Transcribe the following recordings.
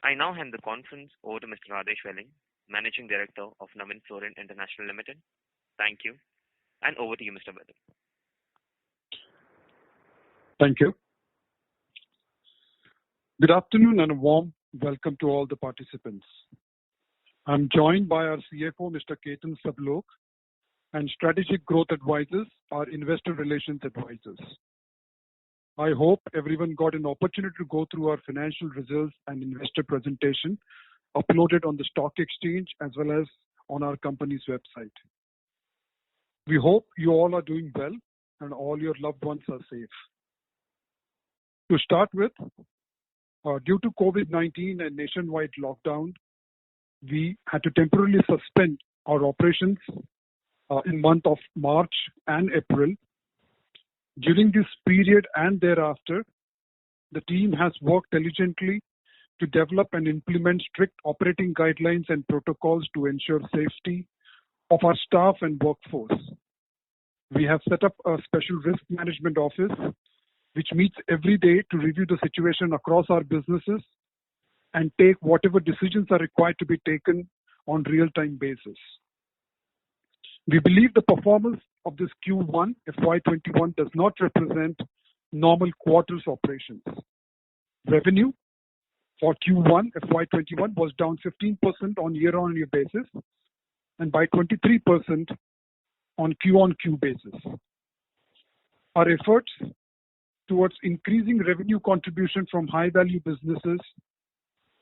I now hand the conference over to Mr. Radesh Welling, Managing Director of Navin Fluorine International Limited. Thank you, and over to you, Mr. Welling. Thank you. Good afternoon and a warm welcome to all the participants. I'm joined by our CFO, Mr. Ketan Sablok, and Strategic Growth Advisors, our Investor Relations Advisors. I hope everyone got an opportunity to go through our financial results and investor presentation uploaded on the stock exchange as well as on our company's website. We hope you all are doing well and all your loved ones are safe. To start with, due to COVID-19 and nationwide lockdown, we had to temporarily suspend our operations in month of March and April. During this period and thereafter, the team has worked diligently to develop and implement strict operating guidelines and protocols to ensure safety of our staff and workforce. We have set up a special risk management office which meets every day to review the situation across our businesses and take whatever decisions are required to be taken on real-time basis. We believe the performance of this Q1 FY21 does not represent normal quarters operations. Revenue for Q1 FY21 was down 15% on year-on-year basis and by 23% on Q-on-Q basis. Our efforts towards increasing revenue contribution from high-value businesses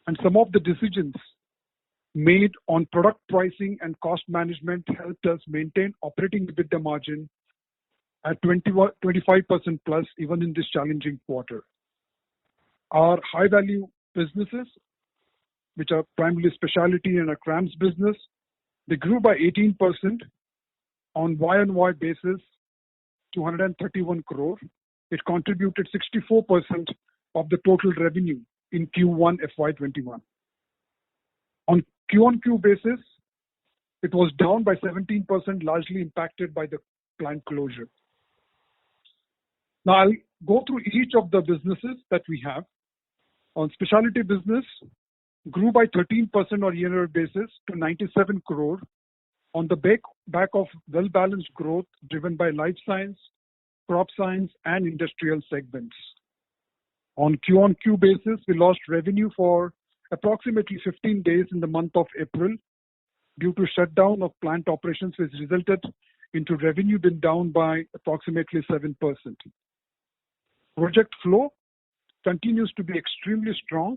and some of the decisions made on product pricing and cost management helped us maintain operating EBITDA margin at 25% plus even in this challenging quarter. Our high-value businesses, which are primarily specialty and our CRAMS business, they grew by 18% on Y-on-Y basis to 131 crore. It contributed 64% of the total revenue in Q1 FY21. On Q-on-Q basis, it was down by 17%, largely impacted by the plant closure. Now I'll go through each of the businesses that we have. On specialty business, grew by 13% on year-on-year basis to 97 crore on the back of well-balanced growth driven by life science, crop science, and industrial segments. On Q-on-Q basis, we lost revenue for approximately 15 days in the month of April due to shutdown of plant operations, which resulted into revenue being down by approximately 7%. Project flow continues to be extremely strong,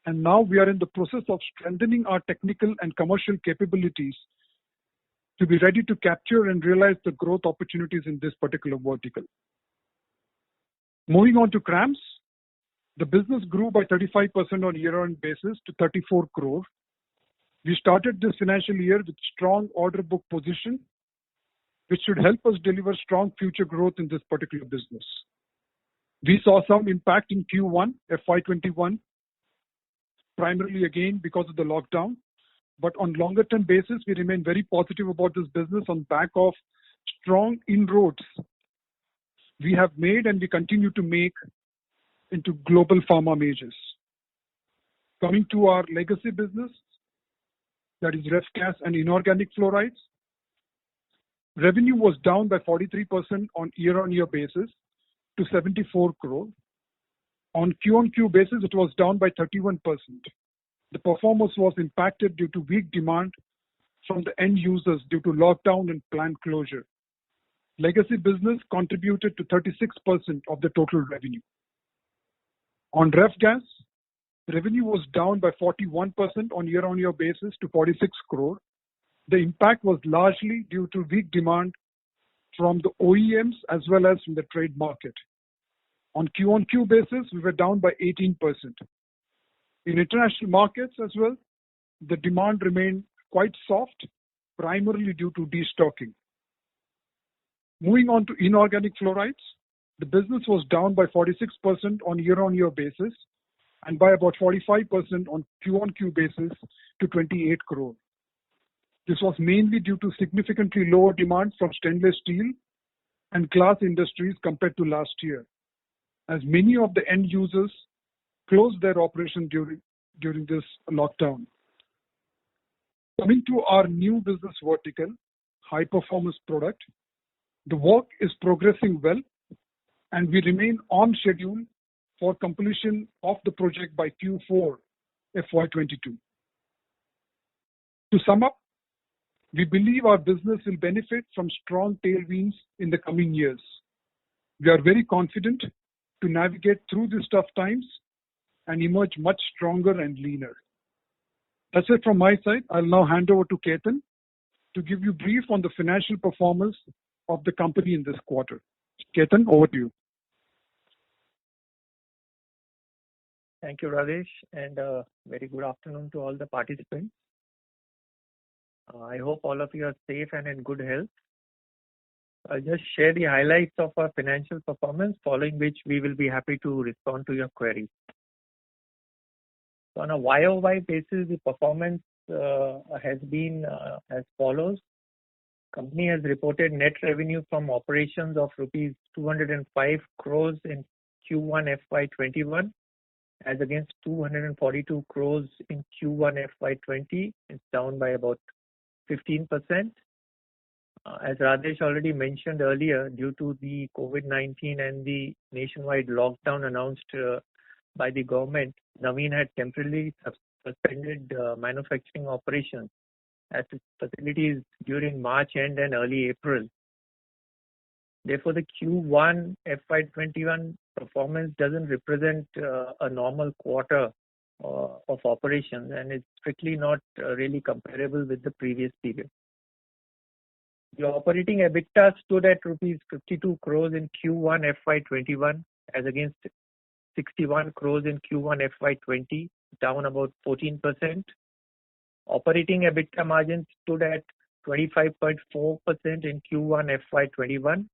and now we are in the process of strengthening our technical and commercial capabilities to be ready to capture and realize the growth opportunities in this particular vertical. Moving on to CRAMS, the business grew by 35% on year-on-year basis to 34 crore. We started this financial year with strong order book position, which should help us deliver strong future growth in this particular business. We saw some impact in Q1 FY21, primarily again because of the lockdown, but on longer term basis, we remain very positive about this business on back of strong inroads we have made and we continue to make into global pharma majors. Coming to our legacy business, that is RefGas and inorganic fluorides. Revenue was down by 43% on year-on-year basis to 74 crore. On Q-on-Q basis, it was down by 31%. The performance was impacted due to weak demand from the end users due to lockdown and plant closure. Legacy business contributed to 36% of the total revenue. On RefGas, revenue was down by 41% on year-on-year basis to 46 crore. The impact was largely due to weak demand from the OEMs as well as from the trade market. On Q-on-Q basis, we were down by 18%. In international markets as well, the demand remained quite soft, primarily due to destocking. Moving on to inorganic fluorides, the business was down by 46% on year-on-year basis and by about 45% on Q-on-Q basis to 28 crore. This was mainly due to significantly lower demand from stainless steel and glass industries compared to last year, as many of the end users closed their operation during this lockdown. Coming to our new business vertical, high performance product, the work is progressing well and we remain on schedule for completion of the project by Q4 FY22. To sum up, we believe our business will benefit from strong tailwinds in the coming years. We are very confident to navigate through these tough times and emerge much stronger and leaner. That's it from my side. I'll now hand over to Ketan to give you brief on the financial performance of the company in this quarter. Ketan, over to you. Thank you, Rajesh, and very good afternoon to all the participants. I hope all of you are safe and in good health. I'll just share the highlights of our financial performance, following which we will be happy to respond to your queries. So on a YOY basis, the performance has been as follows. Company has reported net revenue from operations of rupees 205 crores in Q1 FY21 as against 242 crores in Q1 FY20. It's down by about 15%. As Rajesh already mentioned earlier, due to the COVID-19 and the nationwide lockdown announced by the government, Navin had temporarily suspended manufacturing operations at its facilities during March end and early April. Therefore, the Q1 FY21 performance doesn't represent a normal quarter of operations and is strictly not really comparable with the previous period. The operating EBITDA stood at rupees 52 crores in Q1 FY21 as against 61 crores in Q1 FY20, down about 14%. Operating EBITDA margin stood at 25.4% in Q1 FY21.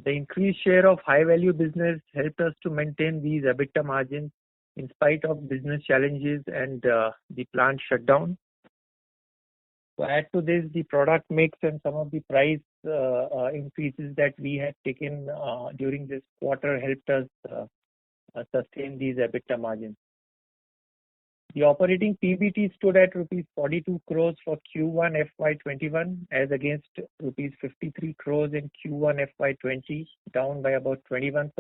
The increased share of high value business helped us to maintain these EBITDA margins in spite of business challenges and the plant shutdown. To add to this, the product mix and some of the price increases that we had taken during this quarter helped us sustain these EBITDA margins. The operating PBT stood at rupees 42 crores for Q1 FY21 as against rupees 53 crores in Q1 FY20, down by about 21%.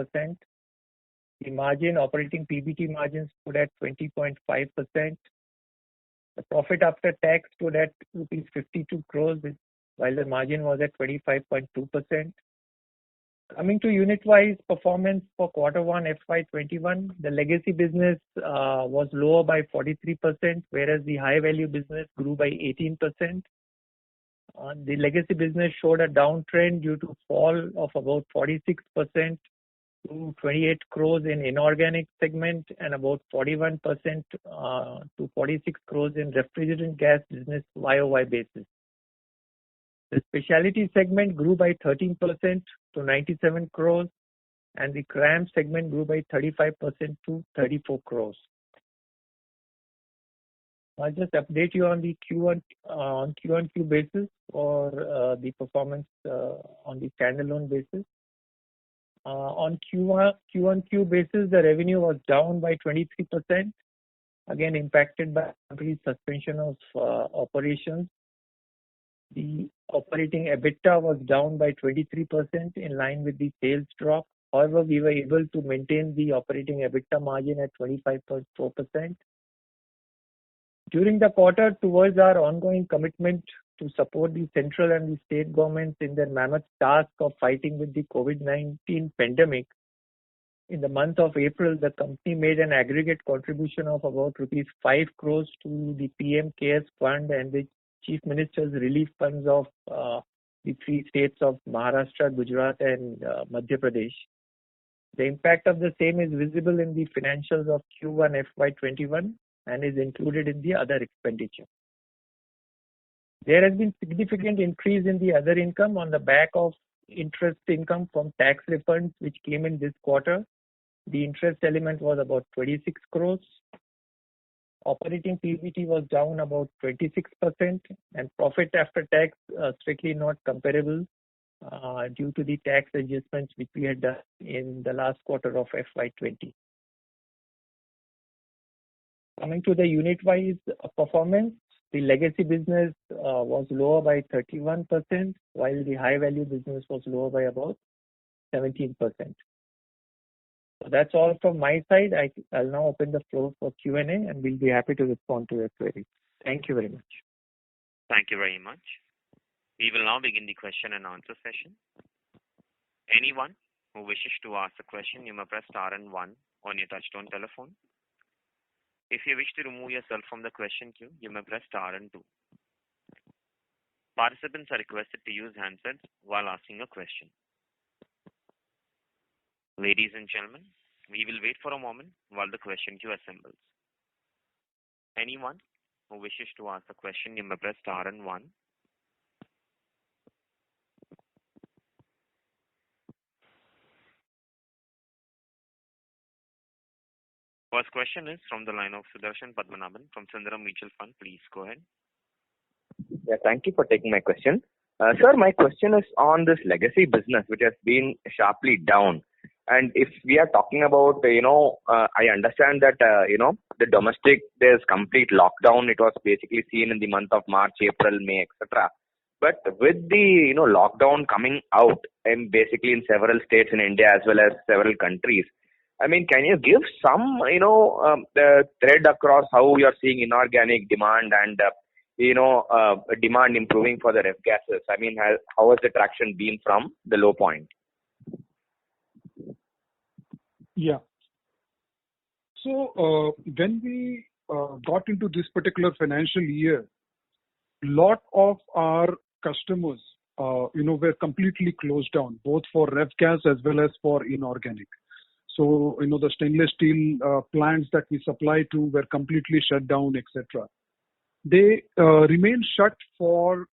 The operating PBT margin stood at 20.5%. The profit after tax stood at rupees 52 crores, while the margin was at 25.2%. Coming to unit-wise performance for Q1 FY21, the legacy business was lower by 43%, whereas the high-value business grew by 18%. The legacy business showed a downtrend due to fall of about 46% to 28 crores in inorganic segment and about 41% to 46 crores in refrigerant gas business YOY basis. The specialty segment grew by 13% to 97 crores and the CRAM segment grew by 35% to 34 crores. I'll just update you on the Q1Q basis for the performance on the standalone basis. On Q1Q basis, the revenue was down by 23%, again impacted by complete suspension of operations. The operating EBITDA was down by 23% in line with the sales drop. However, we were able to maintain the operating EBITDA margin at 25.4%. During the quarter, towards our ongoing commitment to support the central and the state governments in their mammoth task of fighting with the COVID-19 pandemic, in the month of April, the company made an aggregate contribution of about rupees 5 crores to the PM CARES Fund and the Chief Minister's Relief Funds of the three states of Maharashtra, Gujarat and Madhya Pradesh. The impact of the same is visible in the financials of Q1 FY21 and is included in the other expenditure. There has been significant increase in the other income on the back of interest income from tax refunds which came in this quarter. The interest element was about 26 crores. Operating PBT was down about 26% and profit after tax strictly not comparable due to the tax adjustments which we had done in the last quarter of FY20. Coming to the unit-wise performance, the legacy business was lower by 31%, while the high-value business was lower by about 17%. So that's all from my side. I'll now open the floor for Q&A, and we'll be happy to respond to your queries. Thank you very much. Thank you very much. We will now begin the question and answer session. Anyone who wishes to ask a question, you may press star and one on your touchtone telephone. If you wish to remove yourself from the question queue, you may press star and two. Participants are requested to use handsets while asking a question. Ladies and gentlemen, we will wait for a moment while the question queue assembles. Anyone who wishes to ask a question, you may press star and one. First question is from the line of Sudarshan Padmanabhan from Sundaram Mutual Fund. Please go ahead. Yeah, thank you for taking my question. Sir, my question is on this legacy business, which has been sharply down. And if we are talking about, I understand that, the domestic, there's complete lockdown. It was basically seen in the month of March, April, May, etc. But with the, lockdown coming out and basically in several states in India as well as several countries, I mean, can you give some, the thread across how you are seeing inorganic demand and, demand improving for the ref gases? I mean, how has the traction been from the low point? Yeah. So when we got into this particular financial year, lot of our customers, were completely closed down, both for ref gas as well as for inorganic. So, the stainless steel plants that we supply to were completely shut down, etc. They remained shut for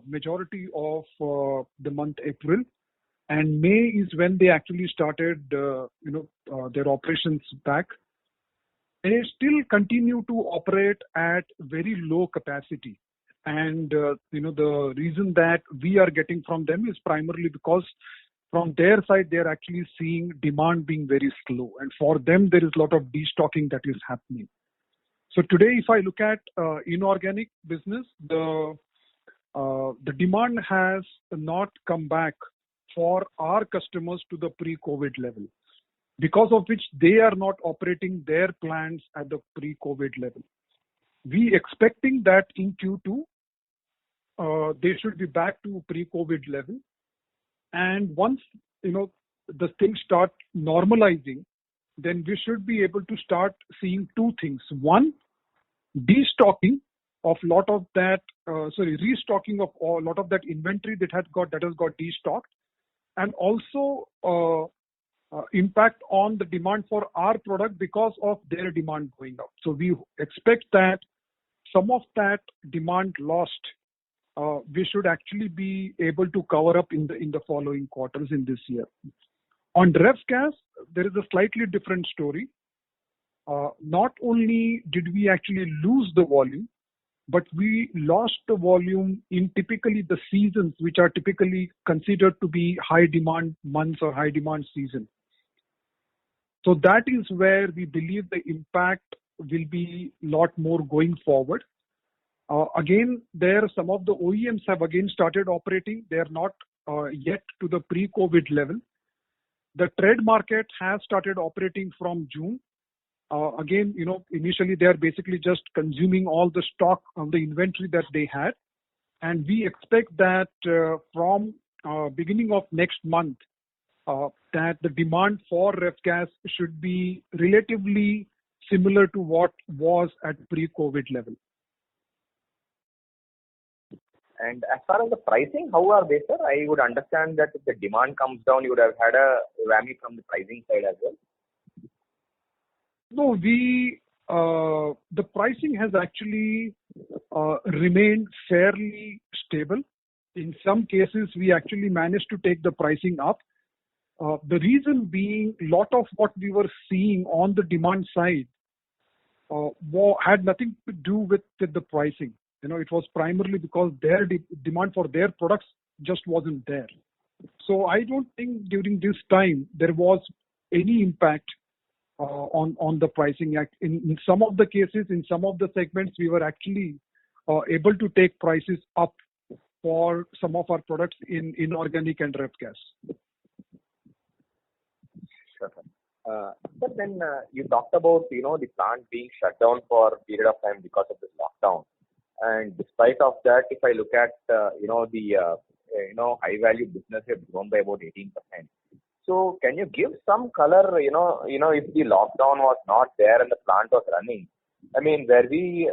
majority of the month April, and May is when they actually started, their operations back. They still continue to operate at very low capacity. And, the reason that we are getting from them is primarily because from their side, they're actually seeing demand being very slow. And for them, there is a lot of destocking that is happening. So today, if I look at inorganic business, the demand has not come back for our customers to the pre-COVID level, because of which they are not operating their plants at the pre-COVID level. We expecting that in Q2, they should be back to pre-COVID level. And once, the things start normalizing, then we should be able to start seeing two things. One, destocking of restocking of a lot of that inventory that has got destocked, and also impact on the demand for our product because of their demand going up. So we expect that some of that demand lost, we should actually be able to cover up in the following quarters in this year. On ref gas, there is a slightly different story. Not only did we actually lose the volume, but we lost the volume in typically the seasons which are typically considered to be high demand months or high demand season. So that is where we believe the impact will be a lot more going forward. Again, some of the OEMs have again started operating. They are not yet to the pre-COVID level. The trade market has started operating from June. Again, initially they are basically just consuming all the stock of the inventory that they had. And we expect that from beginning of next month, that the demand for ref gas should be relatively similar to what was at pre-COVID level. And as far as the pricing, how are they, sir? I would understand that if the demand comes down, you would have had a whammy from the pricing side as well. No, the pricing has actually remained fairly stable. In some cases, we actually managed to take the pricing up. The reason being, a lot of what we were seeing on the demand side had nothing to do with the pricing. It was primarily because their demand for their products just wasn't there. So I don't think during this time there was any impact on the pricing act. In some of the cases, in some of the segments, we were actually able to take prices up for some of our products in inorganic and ref gas. Sure, sir. But then you talked about the plant being shut down for a period of time because of this lockdown, and despite of that, if I look at the high value business have grown by about 18%. So can you give some color? If the lockdown was not there and the plant was running, I mean, were we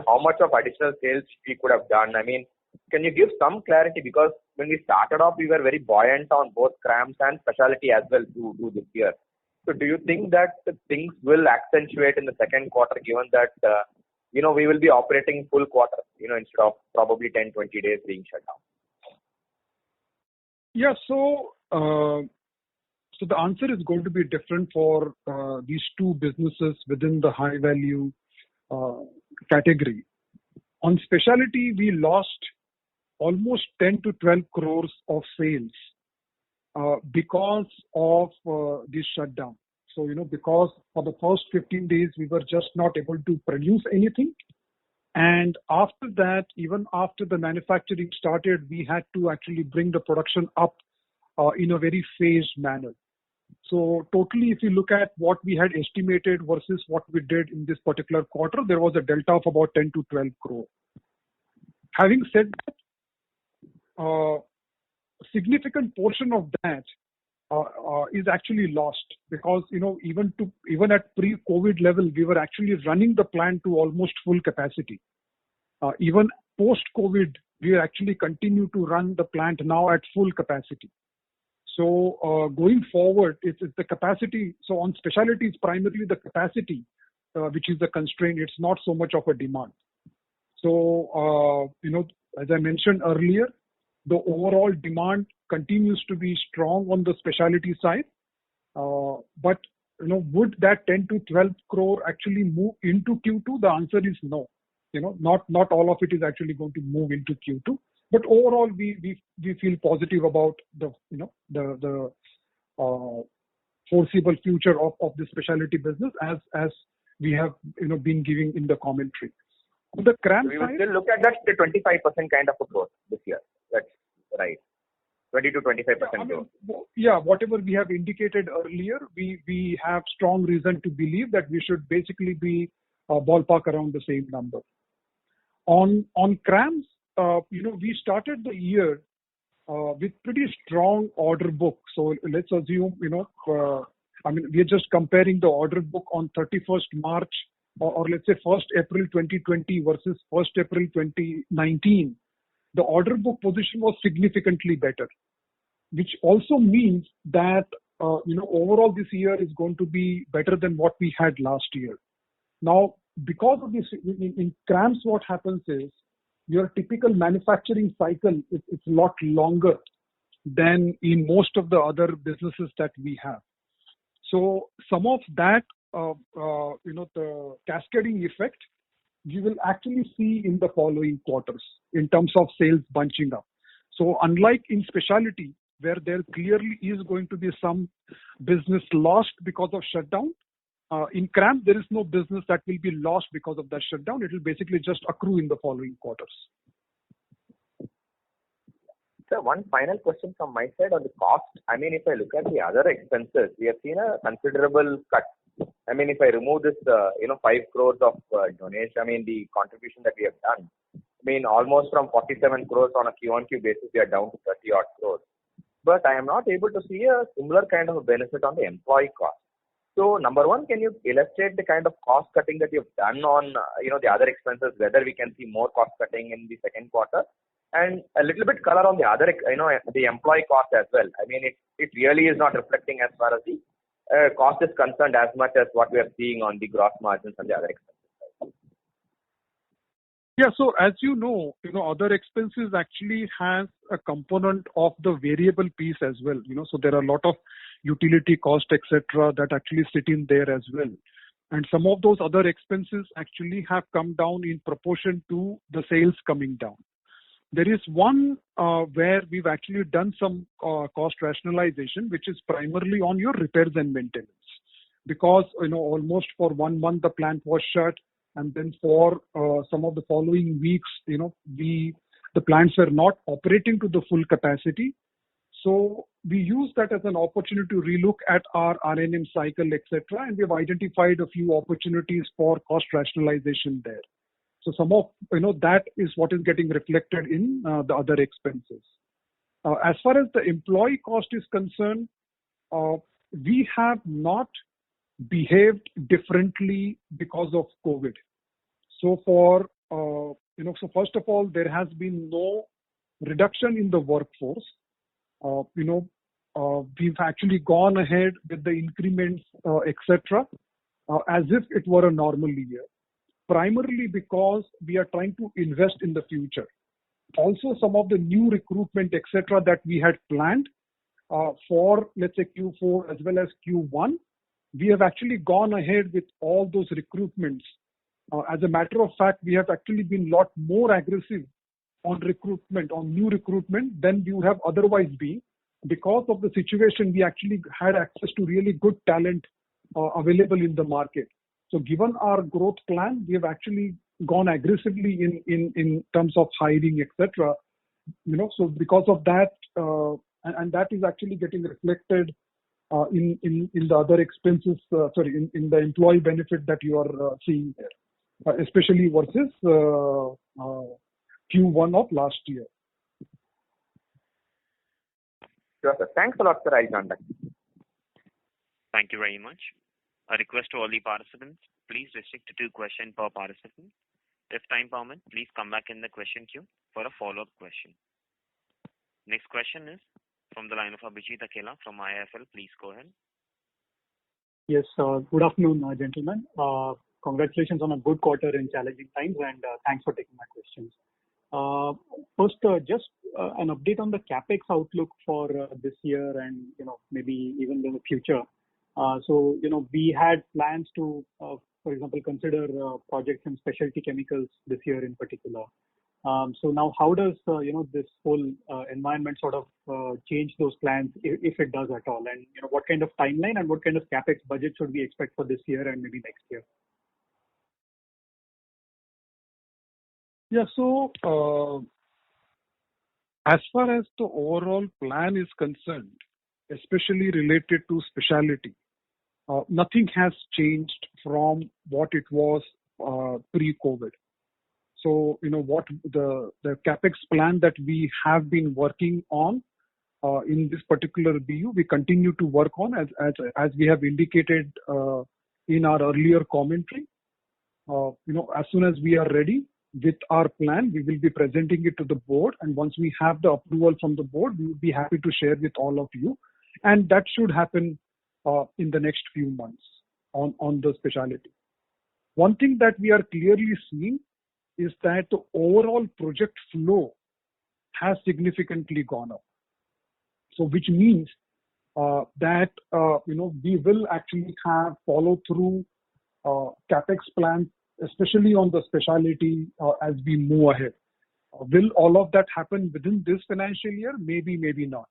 how much of additional sales we could have done? I mean, can you give some clarity? Because when we started off, we were very buoyant on both CRAMS and specialty as well to do this year. So do you think that things will accentuate in the second quarter, given that, we will be operating full quarter, instead of probably 10, 20 days being shut down? Yeah, so the answer is going to be different for these two businesses within the high value category. On specialty, we lost almost 10 to 12 crores of sales because of this shutdown. So, because for the first 15 days, we were just not able to produce anything. And after that, even after the manufacturing started, we had to actually bring the production up in a very phased manner. So totally, if you look at what we had estimated versus what we did in this particular quarter, there was a delta of about 10 to 12 crore. Having said that, a significant portion of that is actually lost because, even at pre-COVID level, we were actually running the plant to almost full capacity. Even post-COVID, we actually continue to run the plant now at full capacity. So going forward, it's the capacity. So on specialty, it's primarily the capacity, which is the constraint. It's not so much of a demand. So, as I mentioned earlier, the overall demand continues to be strong on the specialty side. But, would that 10 to 12 crore actually move into Q2? The answer is no. Not all of it is actually going to move into Q2. But overall, we feel positive about the foreseeable future of the specialty business as we have been giving in the commentary. On the CRAMS we side, will still look at that 25% kind of a growth this year. That's right. 20 to 25% growth. Yeah, whatever we have indicated earlier, we have strong reason to believe that we should basically be ballpark around the same number. On CRAMS, we started the year with pretty strong order book. So let's assume, we are just comparing the order book on 31st March or let's say 1st April 2020 versus 1st April 2019. The order book position was significantly better, which also means that, overall this year is going to be better than what we had last year. Now, because of this, in CRAMS, what happens is your typical manufacturing cycle is a lot longer than in most of the other businesses that we have. So some of that, the cascading effect, you will actually see in the following quarters in terms of sales bunching up. So unlike in specialty, where there clearly is going to be some business lost because of shutdown, in CRAMS, there is no business that will be lost because of that shutdown. It will basically just accrue in the following quarters. Sir, one final question from my side on the cost. I mean, if I look at the other expenses, we have seen a considerable cut. I mean, if I remove this, 5 crores of donation, the contribution that we have done, almost from 47 crores on a Q-on-Q basis, we are down to 30 odd crores. But I am not able to see a similar kind of a benefit on the employee cost. So, number one, can you illustrate the kind of cost cutting that you've done on, the other expenses, whether we can see more cost cutting in the second quarter? And a little bit color on the other, the employee cost as well. It really is not reflecting as far as the cost is concerned as much as what we are seeing on the gross margins and the other expenses. Yeah, so as you know, other expenses actually has a component of the variable piece as well. So there are a lot of utility cost, etc., that actually sit in there as well. And some of those other expenses actually have come down in proportion to the sales coming down. There is one where we've actually done some cost rationalization, which is primarily on your repairs and maintenance. because almost for 1 month the plant was shut, and then for some of the following weeks, the plants were not operating to the full capacity. So we use that as an opportunity to relook at our R&M cycle, etc., and we've identified a few opportunities for cost rationalization there. So some of that is what is getting reflected in the other expenses. As far as the employee cost is concerned, we have not behaved differently because of COVID. So so first of all, there has been no reduction in the workforce. We've actually gone ahead with the increments, etc., as if it were a normal year, primarily because we are trying to invest in the future. Also, some of the new recruitment, etc., that we had planned for, let's say, Q4 as well as Q1, we have actually gone ahead with all those recruitments. As a matter of fact, we have actually been a lot more aggressive on recruitment, on new recruitment, than we would have otherwise been. Because of the situation, we actually had access to really good talent available in the market. So given our growth plan, we have actually gone aggressively in terms of hiring, etc. So because of that, and that is actually getting reflected in the other expenses, in the employee benefit that you are seeing there, especially versus Q1 of last year. Sure, sir. Thanks a lot, sir. I'll join back. Thank you very much. A request to all the participants, please restrict to 2 questions per participant. If time permits, please come back in the question queue for a follow-up question. Next question is from the line of Abhijit Akella from IIFL. Please go ahead. Yes, good afternoon, gentlemen. Congratulations on a good quarter in challenging times, and thanks for taking my questions. First, just an update on the capex outlook for this year and maybe even in the future. So we had plans to, for example, consider projects in specialty chemicals this year in particular. So now, how does this whole environment sort of change those plans, if it does at all? And what kind of timeline and what kind of capex budget should we expect for this year and maybe next year? Yeah, so as far as the overall plan is concerned, especially related to specialty, nothing has changed from what it was pre-COVID. So, what the capex plan that we have been working on in this particular BU, we continue to work on as we have indicated in our earlier commentary. As soon as we are ready with our plan, we will be presenting it to the board, and once we have the approval from the board, we will be happy to share with all of you, and that should happen in the next few months on the specialty. One thing that we are clearly seeing is that the overall project flow has significantly gone up. So, which means that we will actually have follow through capex plans, especially on the specialty as we move ahead. Will all of that happen within this financial year? Maybe, maybe not.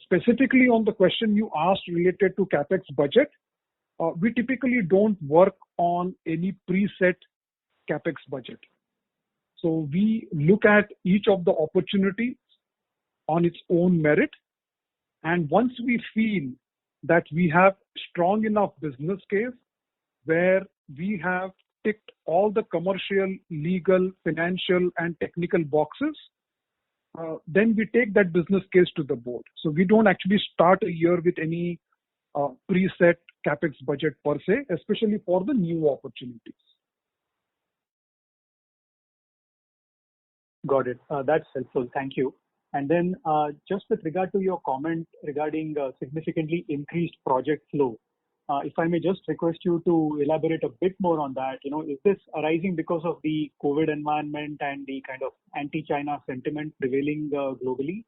Specifically on the question you asked related to capex budget, we typically don't work on any preset capex budget. So we look at each of the opportunities on its own merit, and once we feel that we have strong enough business case where we have ticked all the commercial, legal, financial, and technical boxes, then we take that business case to the board. So we don't actually start a year with any preset capex budget per se, especially for the new opportunities. Got it. That's helpful. Thank you. And then just with regard to your comment regarding significantly increased project flow, if I may just request you to elaborate a bit more on that. Is this arising because of the COVID environment and the kind of anti-China sentiment prevailing globally?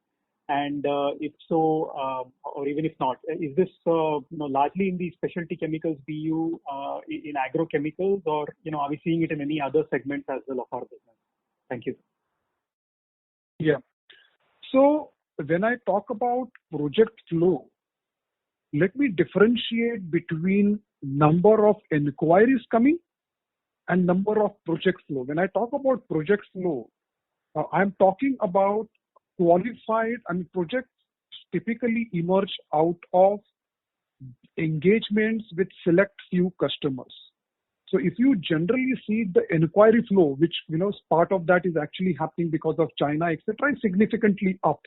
And if so, or even if not, is this largely in the specialty chemicals BU, in agrochemicals, or are we seeing it in any other segments as well of our business? Thank you. Yeah. So when I talk about project flow, let me differentiate between number of inquiries coming and number of project flow. When I talk about project flow, I'm talking about projects typically emerge out of engagements with select few customers. So if you generally see the inquiry flow, which part of that is actually happening because of China, etc., is significantly up.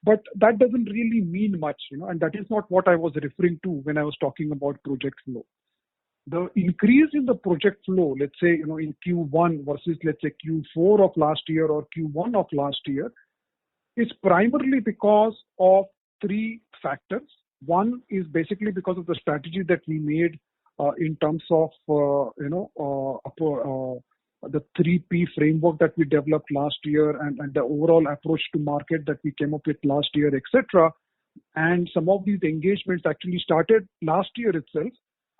But that doesn't really mean much, and that is not what I was referring to when I was talking about project flow. The increase in the project flow, let's say, in Q1 versus, let's say, Q4 of last year or Q1 of last year, is primarily because of three factors. One is basically because of the strategy that we made in terms of, the 3P framework that we developed last year and the overall approach to market that we came up with last year, etc. And some of these engagements actually started last year itself.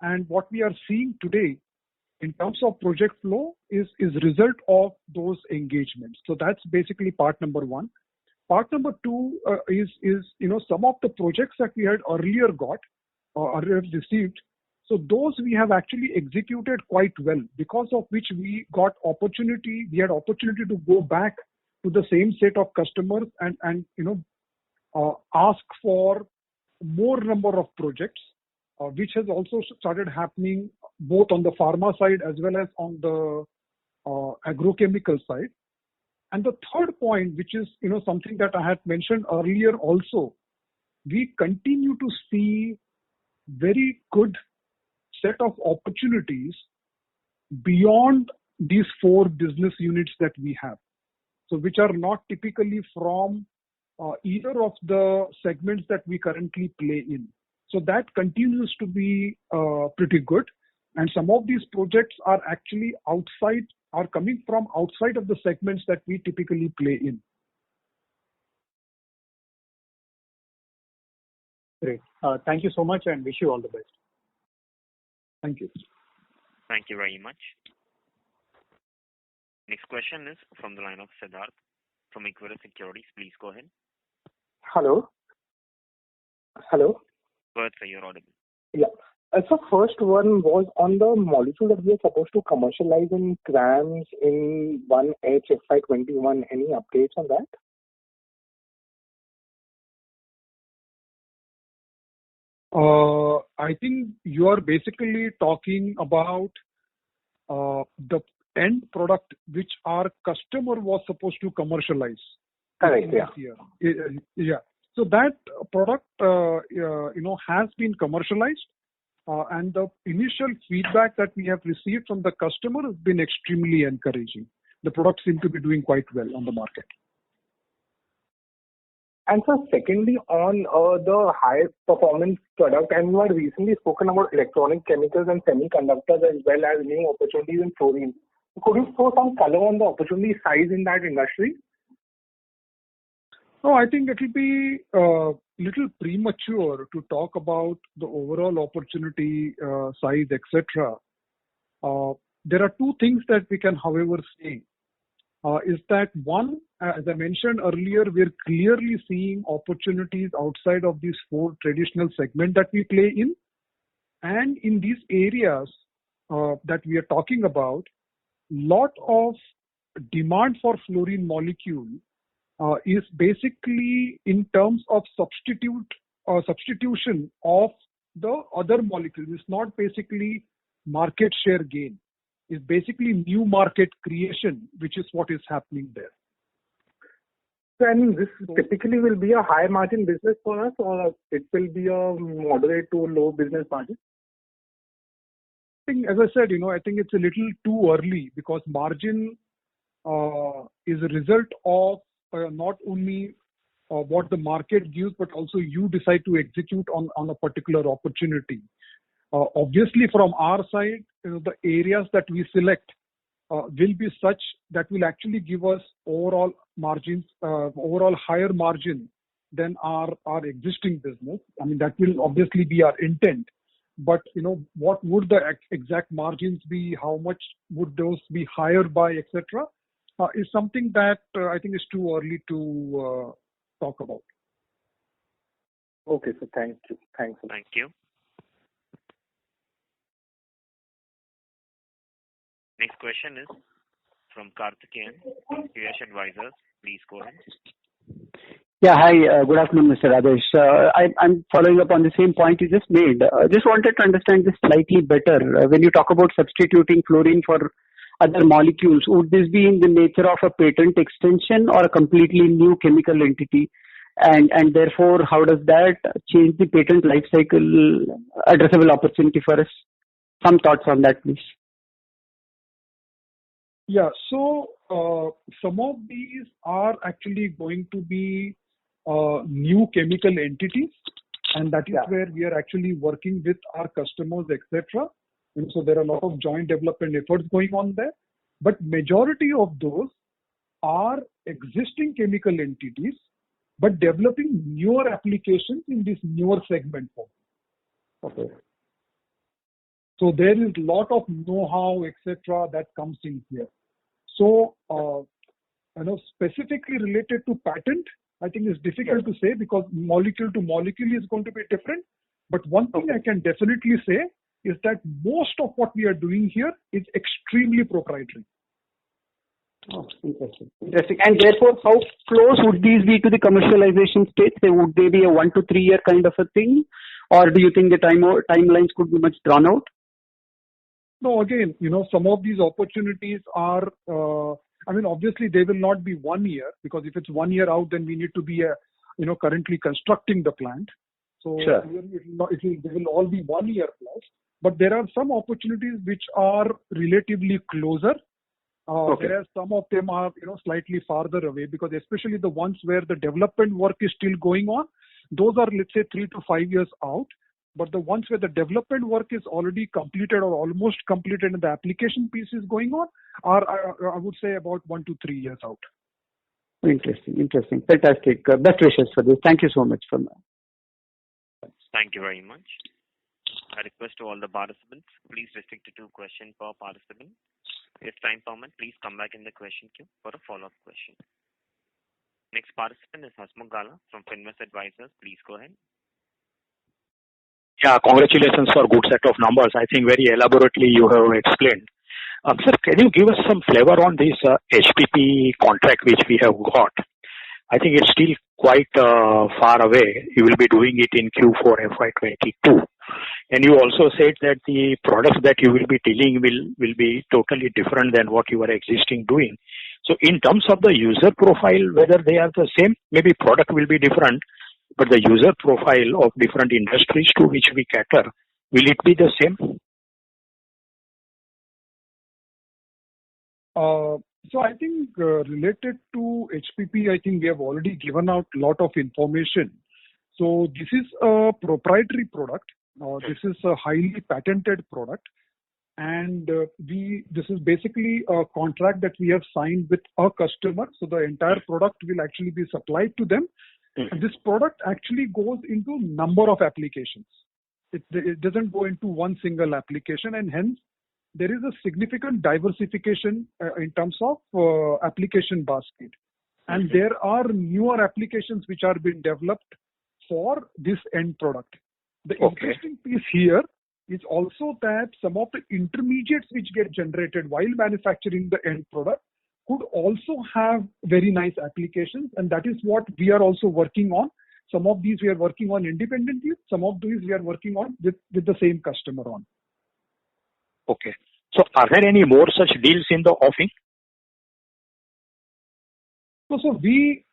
And what we are seeing today in terms of project flow is result of those engagements. So that's basically part number one. Part number two is some of the projects that we had earlier got or earlier received. So those we have actually executed quite well, because of which we had opportunity to go back to the same set of customers and ask for more number of projects, which has also started happening both on the pharma side as well as on the agrochemical side. And the third point, which is something that I had mentioned earlier also, we continue to see very good set of opportunities beyond these four business units that we have. So which are not typically from either of the segments that we currently play in. So that continues to be pretty good. And some of these projects are actually coming from outside of the segments that we typically play in. Great. Thank you so much and wish you all the best. Thank you. Thank you very much. Next question is from the line of Siddharth from Equirus Securities. Please go ahead. Hello. Hello. Go ahead, sir. You're audible. Yeah. So first one was on the molecule that we are supposed to commercialize in CRAMS in 1H FY21. Any updates on that? I think you are basically talking about the end product which our customer was supposed to commercialize. Correct. Yeah. Yeah. So that product, has been commercialized, and the initial feedback that we have received from the customer has been extremely encouraging. The product seems to be doing quite well on the market. And so secondly, on the high performance product, and you had recently spoken about electronic chemicals and semiconductors as well as new opportunities in fluorine. Could you throw some color on the opportunity size in that industry? No, I think it will be a little premature to talk about the overall opportunity size, etc. There are two things that we can, however, say. Is that one, as I mentioned earlier, we're clearly seeing opportunities outside of these four traditional segments that we play in. And in these areas that we are talking about, lot of demand for fluorine molecule is basically in terms of substitution of the other molecules. It's not basically market share gain. It's basically new market creation, which is what is happening there. So, I mean, this typically will be a high margin business for us, or it will be a moderate to low business margin? I think, as I said, I think it's a little too early, because margin is a result of not only what the market gives, but also you decide to execute on a particular opportunity. Obviously, from our side, the areas that we select will be such that will actually give us overall margins, overall higher margin than our existing business. I mean, that will obviously be our intent. But, what would the exact margins be? How much would those be higher by, etc., is something that I think is too early to talk about. Okay, sir. Thank you. Thanks. Thank you. Next question is from Karthikeyan, QS Advisors. Please go ahead. Yeah, hi. Good afternoon, Mr. Rajesh. I'm following up on the same point you just made. Just wanted to understand this slightly better. When you talk about substituting fluorine for other molecules, would this be in the nature of a patent extension or a completely new chemical entity? And therefore, how does that change the patent life cycle addressable opportunity for us? Some thoughts on that, please. Yeah. So some of these are actually going to be new chemical entities, and that is where we are actually working with our customers, etc. And so there are a lot of joint development efforts going on there. But majority of those are existing chemical entities, but developing newer applications in this newer segment form. Okay. So there is a lot of know-how, etc., that comes in here. So, specifically related to patent, I think it's difficult to say because molecule to molecule is going to be different. But one thing I can definitely say is that most of what we are doing here is extremely proprietary. Oh, interesting. And therefore, how close would these be to the commercialization stage? Would they be a 1 to 3 year kind of a thing? Or do you think the timelines could be much drawn out? No, again, some of these opportunities are, obviously they will not be 1 year, because if it's 1 year out, then we need to be, currently constructing the plant. So sure. They will all be 1 year plus. But there are some opportunities which are relatively closer. Whereas some of them are, slightly farther away, because especially the ones where the development work is still going on, those are, let's say, 3 to 5 years out. But the ones where the development work is already completed or almost completed and the application piece is going on are, I would say, about 1 to 3 years out. Interesting. Fantastic. Best wishes for this. Thank you so much for that. Thank you very much. I request to all the participants, please restrict to 2 questions per participant. If time permits, please come back in the question queue for a follow-up question. Next participant is Hasmukh Gala from Finvest Advisors. Please go ahead. Yeah, congratulations for good set of numbers. I think very elaborately you have explained. Sir, can you give us some flavor on this HPP contract which we have got? I think it's still quite far away. You will be doing it in Q4 FY22. And you also said that the products that you will be dealing will be totally different than what you are existing doing. So in terms of the user profile, whether they are the same, maybe product will be different, but the user profile of different industries to which we cater, will it be the same? So I think related to HPP, I think we have already given out a lot of information. So this is a proprietary product. This is a highly patented product. And this is basically a contract that we have signed with a customer. So the entire product will actually be supplied to them. And this product actually goes into number of applications. It doesn't go into one single application, and hence there is a significant diversification in terms of application basket. And there are newer applications which are being developed for this end product. The interesting piece here is also that some of the intermediates which get generated while manufacturing the end product could also have very nice applications, and that is what we are also working on. Some of these we are working on independently, some of these we are working on with the same customer on. Okay. So are there any more such deals in the offing? So we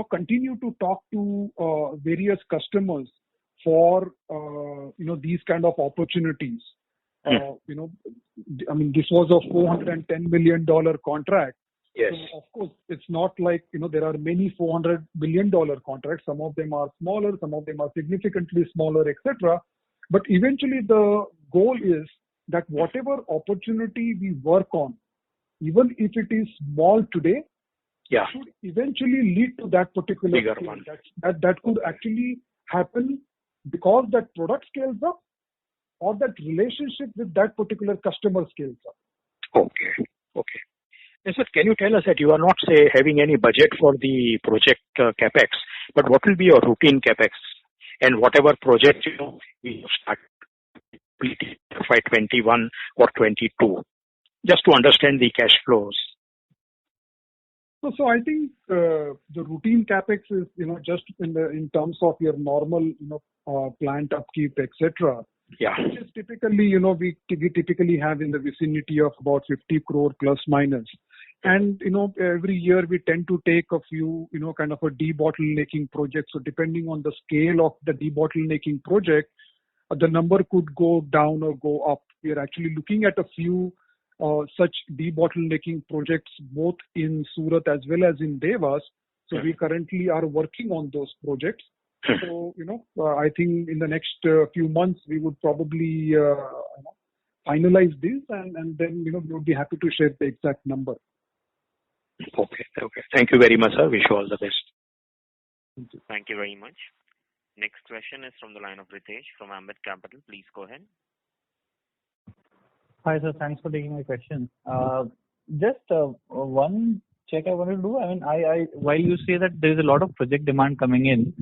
continue to talk to various customers for these kind of opportunities. This was a $410 million contract. Yes. So of course, it's not like, there are many $400 million contracts. Some of them are smaller, some of them are significantly smaller, etc. But eventually the goal is that whatever opportunity we work on, even if it is small today, should eventually lead to that particular bigger scale. one. That could actually happen because that product scales up, or that relationship with that particular customer scales up. Okay. And sir, can you tell us that you are not, say, having any budget for the project CapEx, but what will be your routine CapEx? and whatever project we have started completing FY 21 or 22, just to understand the cash flows. So I think the routine capex is just in terms of your normal plant upkeep, etc. Yeah. Which is typically we typically have in the vicinity of about 50 crore plus minus. And every year we tend to take a few kind of a debottlenecking project. So depending on the scale of the debottlenecking project, the number could go down or go up. We are actually looking at a few such debottlenecking projects both in Surat as well as in Devas. So we currently are working on those projects. So I think in the next few months we would probably finalize this, and then we would be happy to share the exact number. Okay. Thank you very much, sir. Wish you all the best. Thank you very much. Next question is from the line of Ritesh from Ambit Capital. Please go ahead. Hi, sir. Thanks for taking my question. Just one check I wanted to do. I mean, I while you say that there is a lot of project demand coming in,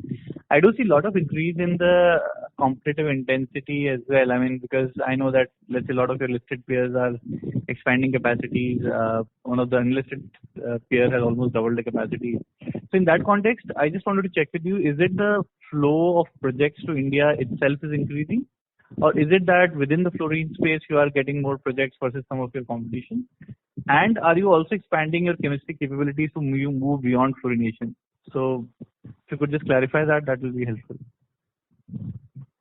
I do see a lot of increase in the competitive intensity as well. I mean, because I know that, let's say, a lot of your listed peers are expanding capacities. One of the unlisted peer has almost doubled the capacity. So in that context, I just wanted to check with you, is it the flow of projects to India itself is increasing? Or is it that within the fluorine space you are getting more projects versus some of your competition? And are you also expanding your chemistry capabilities to move beyond fluorination? So if you could just clarify that, that will be helpful.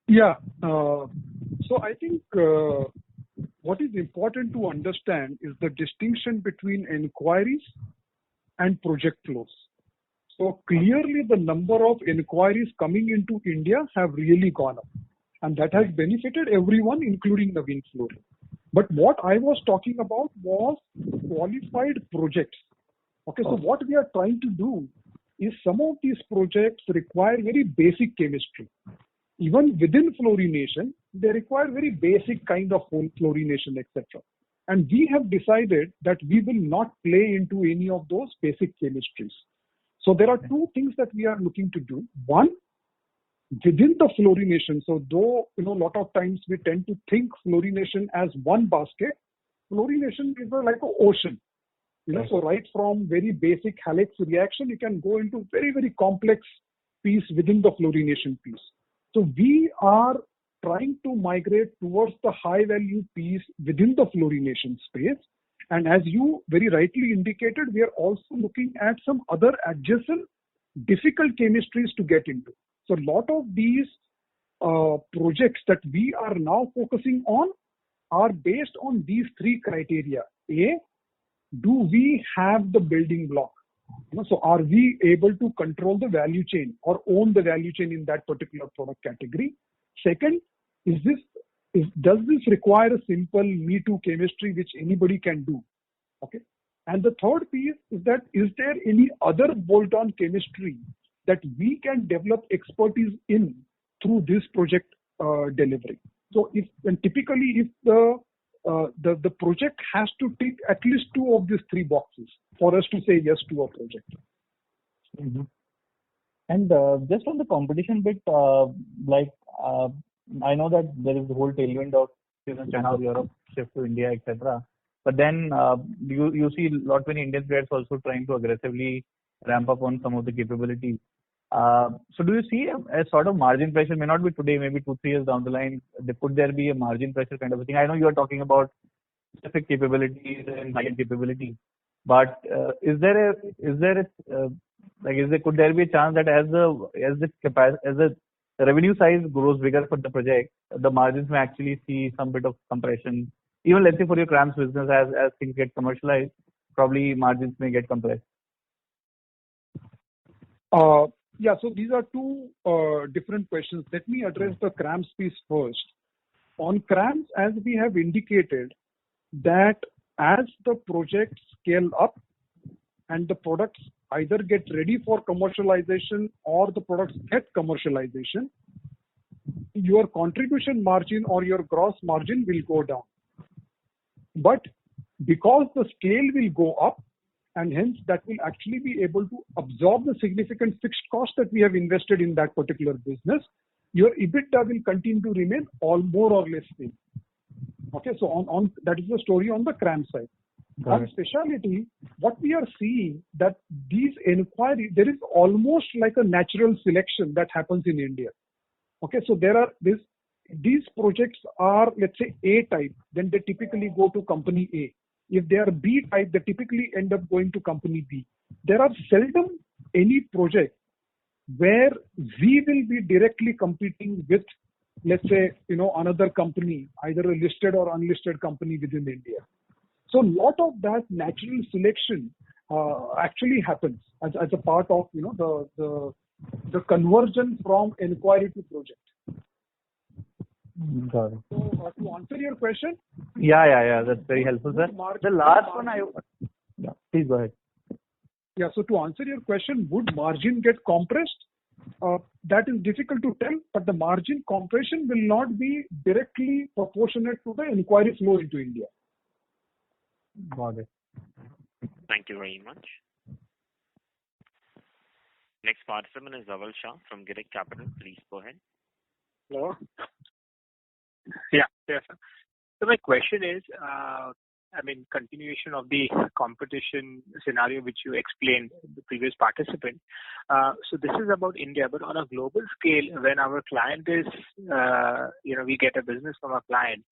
Yeah. So I think what is important to understand is the distinction between inquiries and project flows. So clearly the number of inquiries coming into India have really gone up. And that has benefited everyone, including Navin Fluorine. But what I was talking about was qualified projects. Okay, so what we are trying to do is some of these projects require very basic chemistry. Even within fluorination, they require very basic kind of fluorination, etc. And we have decided that we will not play into any of those basic chemistries. So there are two things that we are looking to do. One, within the fluorination, so though a lot of times we tend to think fluorination as one basket, fluorination is like an ocean. So right from very basic Halleck's reaction, you can go into very, very complex piece within the fluorination piece. So we are trying to migrate towards the high value piece within the fluorination space. And as you very rightly indicated, we are also looking at some other adjacent difficult chemistries to get into. So a lot of these projects that we are now focusing on are based on these three criteria. A, do we have the building block? So are we able to control the value chain or own the value chain in that particular product category? Second, does this require a simple Me Too chemistry which anybody can do? Okay. And the third piece is that is there any other bolt-on chemistry that we can develop expertise in through this project delivery? So typically if the project has to tick at least two of these three boxes for us to say yes to a project. Mm-hmm. And just on the competition bit, I know that there is the whole tailwind of China, Europe, shift to India, etc. But then you see many Indian players also trying to aggressively ramp up on some of the capabilities. So do you see a sort of margin pressure? May not be today, maybe 2-3 years down the line. Could there be a margin pressure kind of a thing? I know you are talking about specific capabilities and high-end capabilities, but could there be a chance that as the revenue size grows bigger for the project, the margins may actually see some bit of compression? Even let's say for your CRAMS business, as things get commercialized, probably margins may get compressed. Yeah, so these are two different questions. Let me address the CRAMS piece first. On CRAMS, as we have indicated, that as the projects scale up and the products either get ready for commercialization or the products get commercialization, your contribution margin or your gross margin will go down. But because the scale will go up, and hence that will actually be able to absorb the significant fixed cost that we have invested in that particular business, your EBITDA will continue to remain all more or less same. Okay, so on that is the story on the CRAMS side. On specialty, what we are seeing that these inquiries, there is almost like a natural selection that happens in India. Okay, so there are these projects are, let's say, A type, then they typically go to company A. If they are B type, they typically end up going to company B. There are seldom any project where we will be directly competing with, let's say, another company, either a listed or unlisted company within India. So a lot of that natural selection actually happens as a part of the conversion from inquiry to project. Got it. So to answer your question, Yeah. That's very helpful, sir. The last one please go ahead. Yeah. So to answer your question, would margin get compressed? That is difficult to tell, but the margin compression will not be directly proportionate to the inquiry flow into India. Got it. Thank you very much. Next participant is Dhaval Shah from Girik Capital. Please go ahead. Hello. Yeah, sir. So my question is, continuation of the competition scenario which you explained the previous participant. So this is about India, but on a global scale, when our client is, we get a business from a client,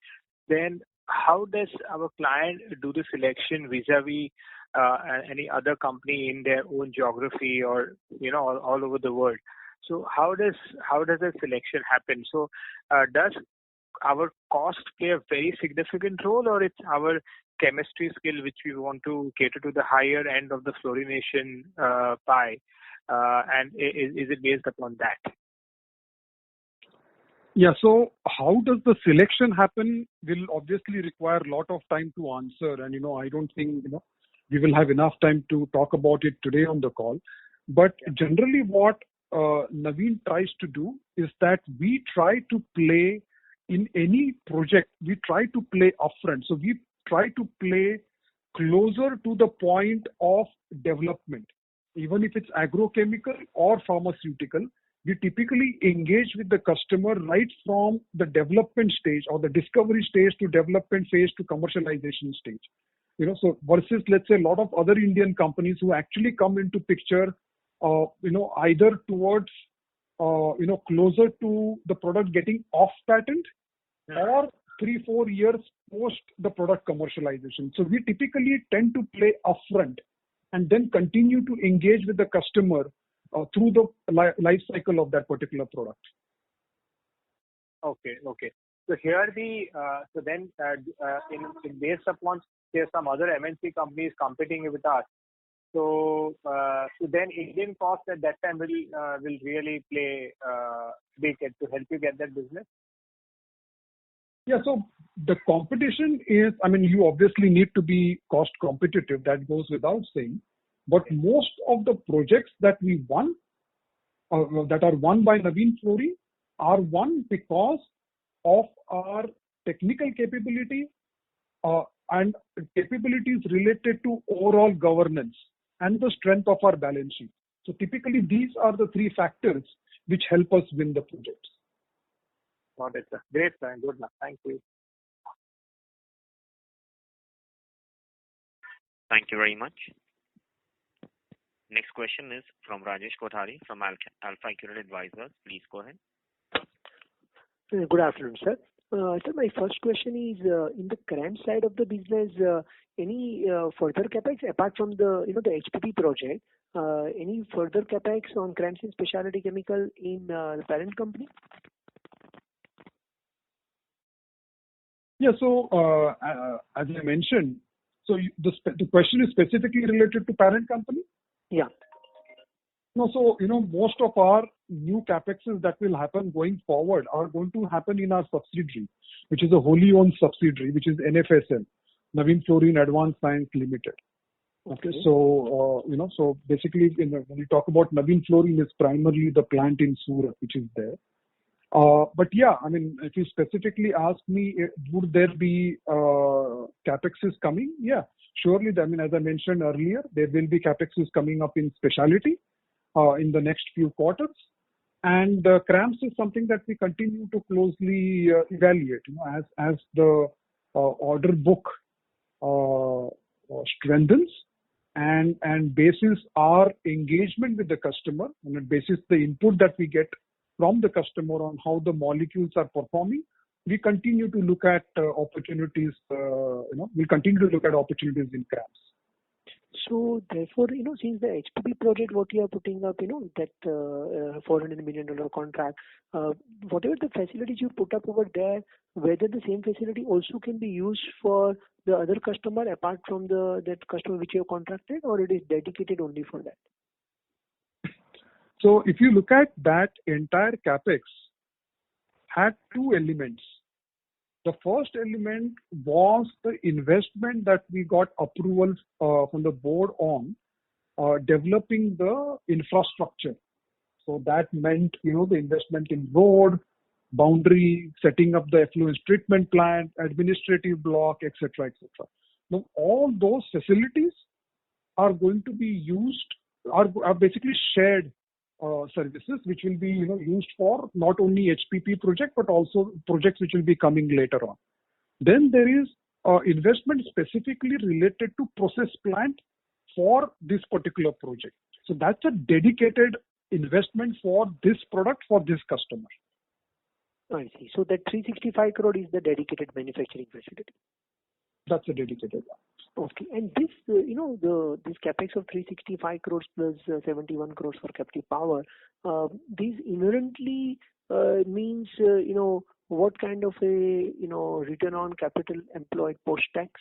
then how does our client do the selection vis-a-vis any other company in their own geography or all over the world? So how does the selection happen? So does our cost play a very significant role, or it's our chemistry skill which we want to cater to the higher end of the fluorination pie, and is it based upon that? Yeah, so how does the selection happen will obviously require a lot of time to answer, and I don't think we will have enough time to talk about it today on the call. But generally what Naveen tries to do is that we try to play in any project, we try to play upfront. So we try to play closer to the point of development. Even if it's agrochemical or pharmaceutical, we typically engage with the customer right from the development stage or the discovery stage to development phase to commercialization stage. So versus, let's say, a lot of other Indian companies who actually come into picture, either towards, closer to the product getting off patent or 3-4 years post the product commercialization. So we typically tend to play upfront and then continue to engage with the customer through the life cycle of that particular product. Okay. So here in based upon say some other MNC companies competing with us. So then Indian cost at that time will really play big to help you get that business. Yeah, so the competition is, you obviously need to be cost competitive. That goes without saying. But most of the projects that we won, that are won by Navin Fluorine, are won because of our technical capability and capabilities related to overall governance and the strength of our balance sheet. So typically these are the three factors which help us win the projects. Got it, sir. Great, sir. Good luck. Thank you. Thank you very much. Next question is from Rajesh Kothari from AlfAccurate Advisors. Please go ahead. Good afternoon, sir. So my first question is in the CRAMS side of the business, any further capex apart from the the HPP project? Any further capex on CRAMS and specialty chemical in the parent company? Yeah, so as I mentioned, so the question is specifically related to parent company? Yeah. No, so most of our new capexes that will happen going forward are going to happen in our subsidiary, which is a wholly owned subsidiary, which is NFSL, Navin Fluorine Advanced Science Limited. Okay, so so basically when we talk about Navin Fluorine, it's primarily the plant in Surat, which is there. But yeah, if you specifically ask me, would there be capexes coming? Yeah, surely. As I mentioned earlier, there will be capexes coming up in specialty in the next few quarters. And CRAMS is something that we continue to closely evaluate. As the order book strengthens, and basis our engagement with the customer, and basis the input that we get from the customer on how the molecules are performing, we continue to look at opportunities. We continue to look at opportunities in CRAMS. So therefore, since the HPP project, what you are putting up, that $400 million contract, whatever the facilities you put up over there, whether the same facility also can be used for the other customer apart from that customer which you have contracted, or it is dedicated only for that? So if you look at that entire capex, had two elements. The first element was the investment that we got approval from the board on developing the infrastructure. So that meant, the investment in road, boundary, setting up the effluent treatment plant, administrative block, etc., etc. Now, all those facilities are going to be used, are basically shared services, which will be used for not only HPP project but also projects which will be coming later on. Then there is investment specifically related to process plant for this particular project. So that's a dedicated investment for this product for this customer. I see. So that 365 crore is the dedicated manufacturing facility. That's a dedicated one. Okay. And this, this capex of 365 crores plus 71 crores for captive power, these inherently means, what kind of a, return on capital employed post-tax?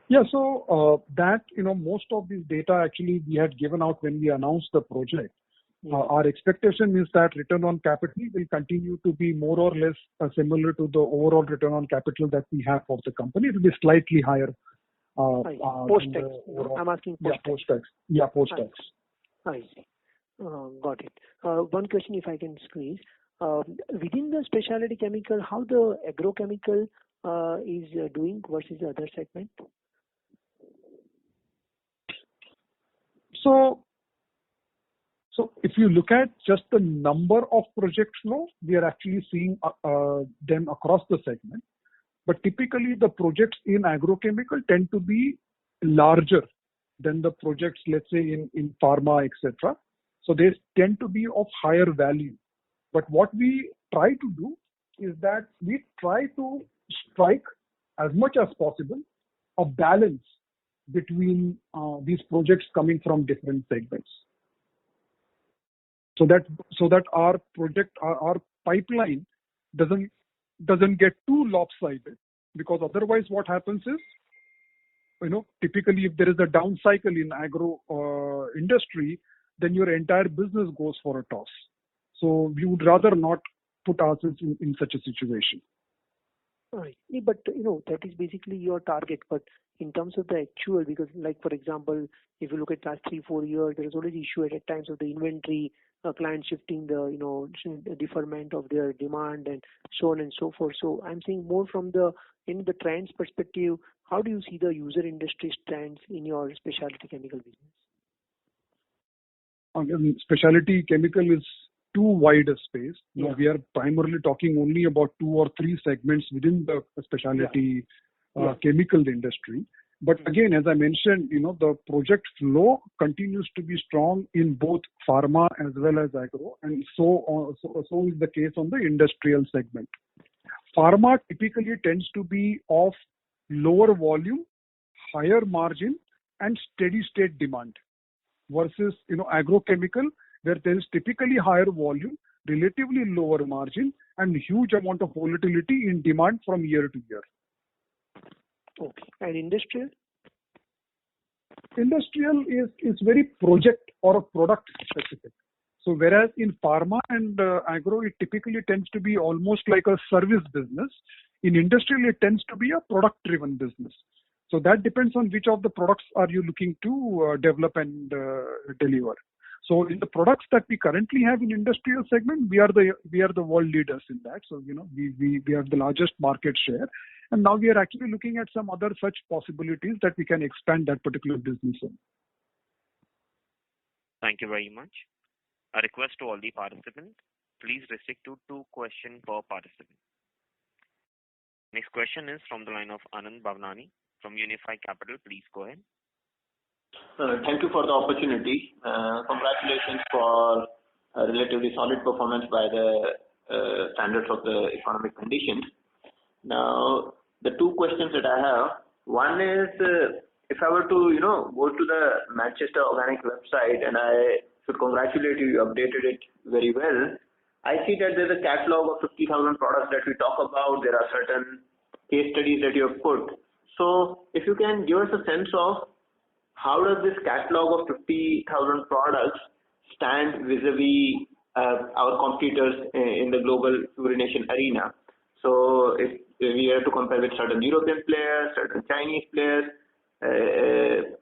Yeah, so that, most of this data actually we had given out when we announced the project. Our expectation is that return on capital will continue to be more or less similar to the overall return on capital that we have for the company. It will be slightly higher. Post-tax. I'm asking post-tax. Yeah, post-tax. Yeah, post-tax. I see. Got it. One question, if I can squeeze. Within the specialty chemical, how the agrochemical is doing versus the other segment? So if you look at just the number of project flow, we are actually seeing them across the segment. But typically the projects in agrochemical tend to be larger than the projects, let's say, in pharma, etc. So they tend to be of higher value. But what we try to do is that we try to strike as much as possible a balance between these projects coming from different segments. So that our project, our pipeline doesn't get too lopsided, because otherwise what happens is, typically if there is a down cycle in agro industry, then your entire business goes for a toss. So we would rather not put ourselves in such a situation. Right. But that is basically your target. But in terms of the actual, because like for example, if you look at last 3-4 years, there is always issue at times of the inventory, clients shifting the deferment of their demand and so on and so forth. So I'm saying more from the trends perspective. How do you see the user industry trends in your specialty chemical business? Again, specialty chemical is too wide a space. Yeah. We are primarily talking only about 2 or 3 segments within the specialty chemical industry. But again, as I mentioned, the project flow continues to be strong in both pharma as well as agro, and so is the case on the industrial segment. Pharma typically tends to be of lower volume, higher margin, and steady state demand, versus agrochemical, where there is typically higher volume, relatively lower margin, and huge amount of volatility in demand from year to year. Okay. And industrial? Industrial is very project or a product specific. So whereas in pharma and agro, it typically tends to be almost like a service business. In industrial, it tends to be a product driven business. So that depends on which of the products are you looking to develop and deliver. So in the products that we currently have in industrial segment, we are the world leaders in that. So we have the largest market share, and now we are actually looking at some other such possibilities that we can expand that particular business in. Thank you very much. A request to all the participants, please restrict to 2 questions per participant. Next question is from the line of Anand Bhavnani from Unifi Capital. Please go ahead. Thank you for the opportunity. Congratulations for a relatively solid performance by the standards of the economic conditions. Now, the 2 questions that I have, one is if I were to, go to the Manchester Organic website, and I should congratulate you, you updated it very well. I see that there's a catalog of 50,000 products that we talk about. There are certain case studies that you have put. So if you can give us a sense of how does this catalog of 50,000 products stand vis-a-vis our competitors in the global fluorination arena? So if we have to compare with certain European players, certain Chinese players,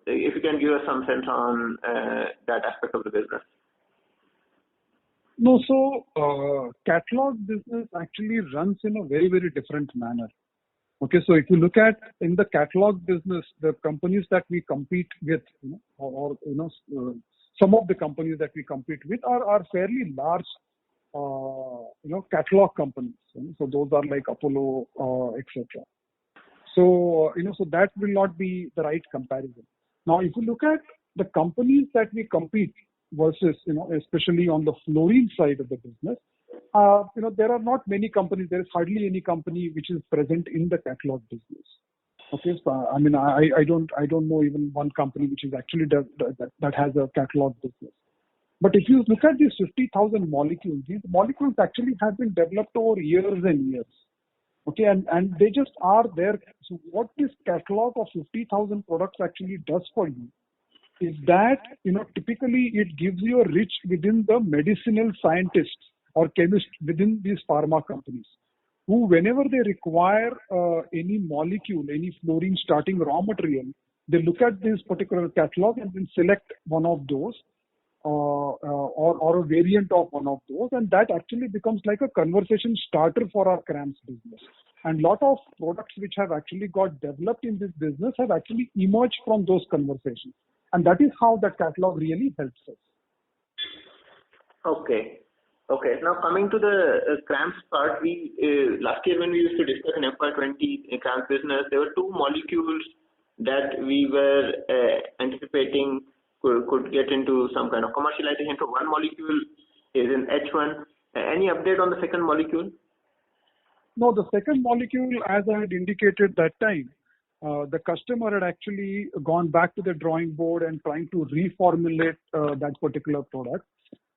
if you can give us some sense on that aspect of the business. No, so catalog business actually runs in a very, very different manner. Okay, so if you look at in the catalog business, the companies that we compete with, some of the companies that we compete with are fairly large, catalog companies. So those are like Apollo, etc. So so that will not be the right comparison. Now, if you look at the companies that we compete versus, especially on the fluorine side of the business, there are not many companies. There is hardly any company which is present in the catalog business. Okay, so I mean, I don't know even one company which is actually that has a catalog business. But if you look at these 50,000 molecules, these molecules actually have been developed over years and years. Okay, and they just are there. So what this catalog of 50,000 products actually does for you is that, typically it gives you a reach within the medicinal scientists or chemists within these pharma companies, who whenever they require any molecule, any fluorine starting raw material, they look at this particular catalog and then select one of those or a variant of one of those, and that actually becomes like a conversation starter for our CRAMS business. And lot of products which have actually got developed in this business have actually emerged from those conversations. And that is how that catalog really helps us. Okay. Now coming to the CRAMS part, we last year when we used to discuss in FY20 CRAMS business, there were 2 molecules that we were anticipating could get into some kind of commercialization. So one molecule is in H1. Any update on the second molecule? No, the second molecule, as I had indicated that time, the customer had actually gone back to the drawing board and trying to reformulate that particular product.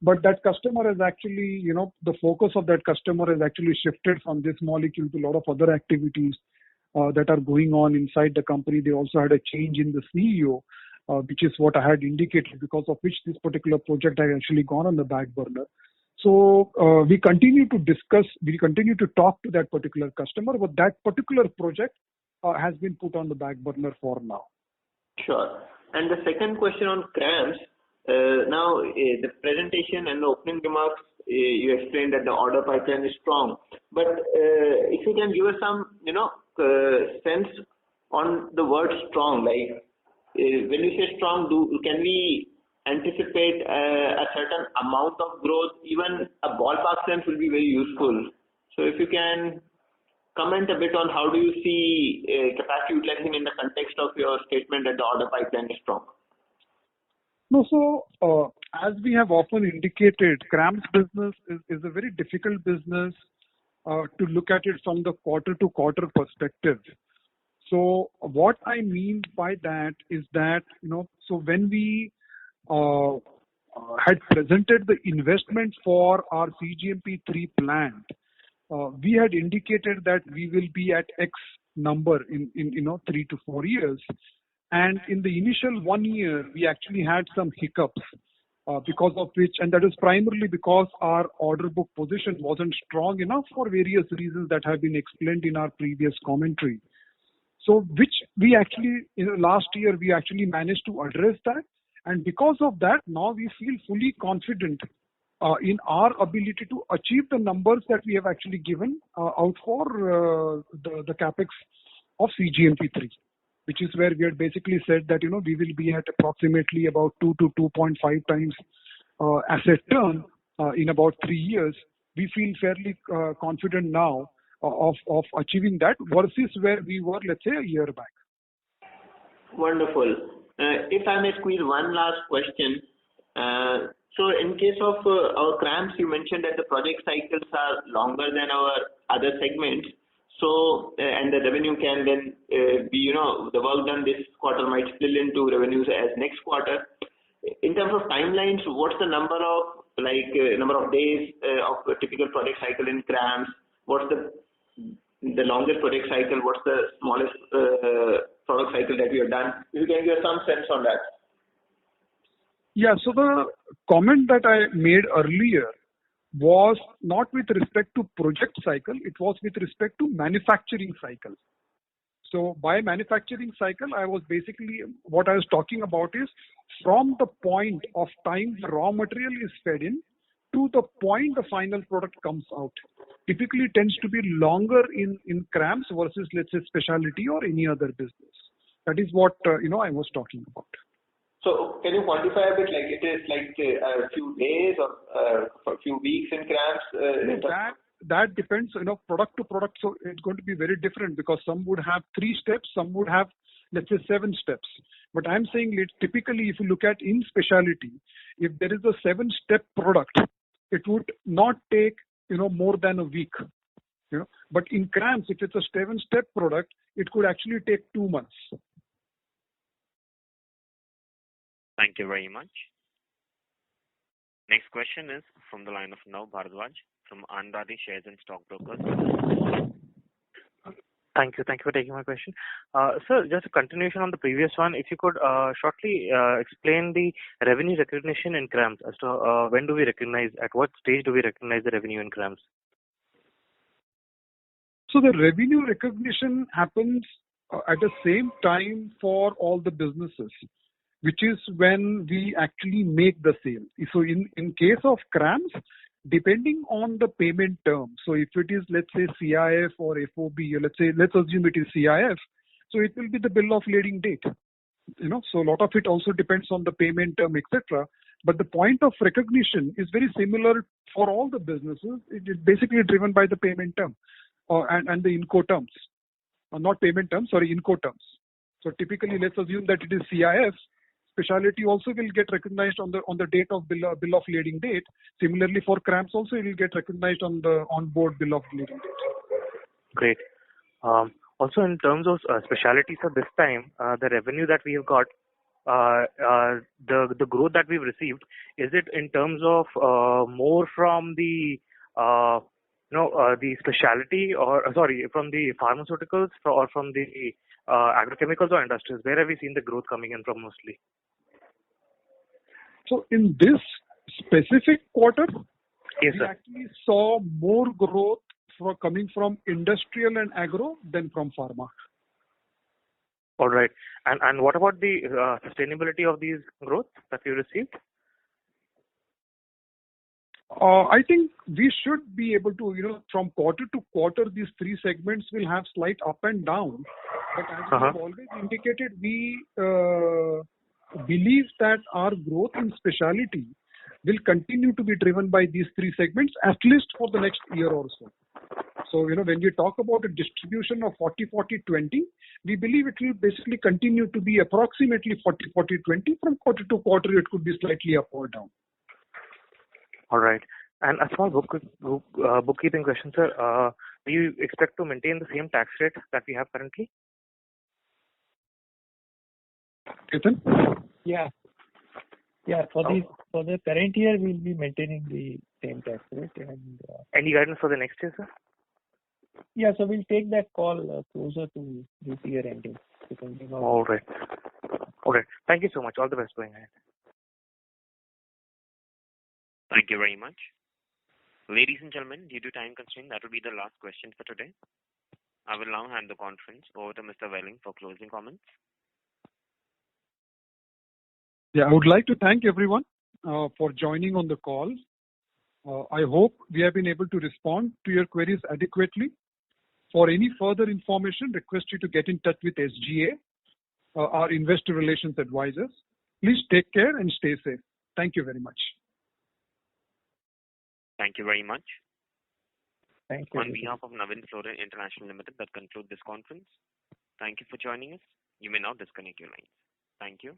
But that customer has actually, the focus of that customer has actually shifted from this molecule to a lot of other activities that are going on inside the company. They also had a change in the CEO, which is what I had indicated, because of which this particular project had actually gone on the back burner. So we continue to discuss, we continue to talk to that particular customer, but that particular project has been put on the back burner for now. Sure. And the second question on CRAMS, now the presentation and the opening remarks, you explained that the order pipeline is strong. But if you can give us some, sense on the word strong, like when you say strong, can we anticipate a certain amount of growth? Even a ballpark sense will be very useful. So if you can comment a bit on how do you see capacity utilization in the context of your statement that the order pipeline is strong? No, so as we have often indicated, CRAMS business is a very difficult business to look at it from the quarter to quarter perspective. So what I mean by that is that, so when we had presented the investment for our CGMP3 plant, we had indicated that we will be at X number in 3 to 4 years. And in the initial 1 year, we actually had some hiccups because of which, and that is primarily because our order book position wasn't strong enough for various reasons that have been explained in our previous commentary. So which we actually, last year, we actually managed to address that. And because of that, now we feel fully confident in our ability to achieve the numbers that we have actually given out for the capex of CGMP3, which is where we had basically said that, we will be at approximately about 2 to 2.5 times asset turn in about 3 years, we feel fairly confident now of achieving that versus where we were, let's say, a year back. Wonderful. If I may squeeze one last question. So in case of our CRAMS, you mentioned that the project cycles are longer than our other segments. So, and the revenue can then be, the work done this quarter might spill into revenues as next quarter. In terms of timelines, what's the number of days of a typical project cycle in CRAMS? What's the longest project cycle? What's the smallest product cycle that we have done? If you can give some sense on that. Yeah, so the comment that I made earlier was not with respect to project cycle, it was with respect to manufacturing cycle. So by manufacturing cycle, what I was talking about is from the point of time the raw material is fed in to the point the final product comes out. Typically it tends to be longer in CRAMS versus, let's say, specialty or any other business. That is what, I was talking about. So can you quantify a bit, like it is like a few days or a few weeks in CRAMS? That depends, product to product. So it's going to be very different because some would have 3 steps, some would have, let's say, 7 steps. But I'm saying typically if you look at in specialty, if there is a 7-step product, it would not take, more than a week. But in CRAMS, if it's a 7-step product, it could actually take 2 months. Thank you very much. Next question is from the line of Nav Bharadwaj from Andhadi Shares and Stock Brokers. Thank you for taking my question. Sir, just a continuation on the previous one. If you could shortly explain the revenue recognition in CRAMS as to when do we recognize, at what stage do we recognize the revenue in CRAMS? So the revenue recognition happens at the same time for all the businesses, which is when we actually make the sale. So in case of CRAMS, depending on the payment term, so if it is, let's say, CIF or FOB, let's assume it is CIF, so it will be the bill of lading date. So a lot of it also depends on the payment term, etc. But the point of recognition is very similar for all the businesses. It is basically driven by the payment term and the Incoterms. Not payment terms, sorry, Incoterms. So typically, let's assume that it is CIF. Specialty also will get recognized on the date of bill of lading date. Similarly, for CRAMS also, it will get recognized on the onboard bill of lading date. Great. Also, in terms of specialty, so this time the revenue that we have got, the growth that we've received, is it in terms of more from the the specialty from the pharmaceuticals or from the agrochemicals or industries? Where have we seen the growth coming in from mostly? So in this specific quarter, yes, we sir, actually saw more growth coming from industrial and agro than from pharma. All right. And what about the sustainability of these growth that you received? I think we should be able to, from quarter to quarter, these 3 segments will have slight up and down. But as we have always indicated, we believe that our growth in specialty will continue to be driven by these 3 segments, at least for the next year or so. So, when we talk about a distribution of 40-40-20, we believe it will basically continue to be approximately 40-40-20. From quarter to quarter, it could be slightly up or down. All right. And a small bookkeeping question, sir. Do you expect to maintain the same tax rate that we have currently? Ketan? Yeah. For the current year, we'll be maintaining the same tax rate. And any guidance for the next year, sir? Yeah, so we'll take that call closer to this year ending. All right. Okay. Thank you so much. All the best going ahead. Thank you very much. Ladies and gentlemen, due to time constraint, that will be the last question for today. I will now hand the conference over to Mr. Welling for closing comments. Yeah, I would like to thank everyone for joining on the call. I hope we have been able to respond to your queries adequately. For any further information, request you to get in touch with SGA, our investor relations advisors. Please take care and stay safe. Thank you very much. Thank you very much. Thank you. On behalf of Navin Fluorine International Limited, that concludes this conference. Thank you for joining us. You may now disconnect your lines. Thank you.